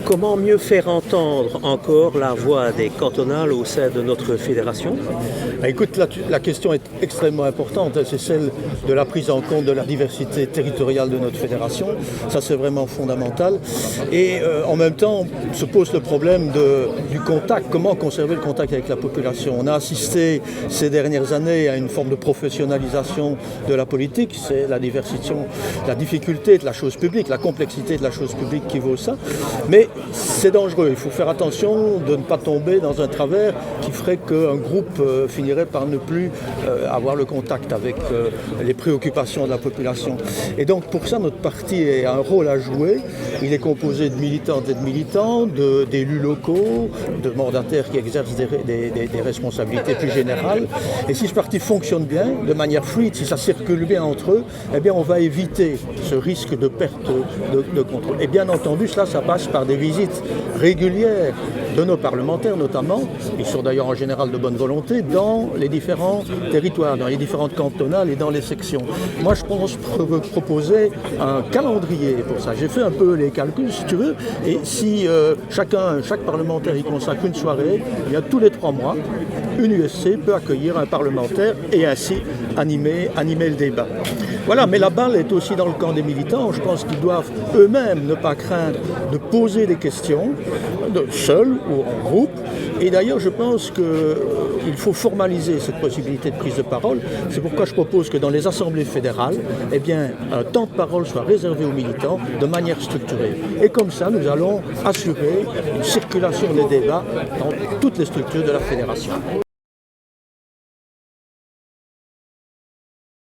Comment mieux faire entendre encore la voix des cantonales au sein de notre fédération? Écoute, la question est extrêmement importante. C'est celle de la prise en compte de la diversité territoriale de notre fédération. Ça, c'est vraiment fondamental. Et en même temps, se pose le problème du contact. Comment conserver le contact avec la population? On a assisté ces dernières années à une forme de professionnalisation de la politique. C'est la difficulté de la chose publique, la complexité de la chose publique qui vaut ça. Mais c'est dangereux. Il faut faire attention de ne pas tomber dans un travers qui ferait qu'un groupe finirait par ne plus avoir le contact avec les préoccupations de la population. Et donc pour ça, notre parti a un rôle à jouer. Il est composé de militantes et de militants, d'élus locaux, de mandataires qui exercent des responsabilités plus générales. Et si ce parti fonctionne bien, de manière fluide, si ça circule bien entre eux, eh bien on va éviter ce risque de perte de contrôle. Et bien entendu, cela, ça passe par des visites régulières de nos parlementaires notamment, ils sont d'ailleurs en général de bonne volonté, dans les différents territoires, dans les différentes cantonales et dans les sections. Moi je pense proposer un calendrier pour ça. J'ai fait un peu les calculs si tu veux, et si chaque parlementaire y consacre une soirée, il y a tous les 3 mois, une USC peut accueillir un parlementaire et ainsi animer le débat. Voilà, mais la balle est aussi dans le camp des militants. Je pense qu'ils doivent eux-mêmes ne pas craindre de poser des questions, seuls ou en groupe. Et d'ailleurs, je pense qu'il faut formaliser cette possibilité de prise de parole. C'est pourquoi je propose que dans les assemblées fédérales, eh bien, un temps de parole soit réservé aux militants de manière structurée. Et comme ça, nous allons assurer une circulation des débats dans toutes les structures de la fédération.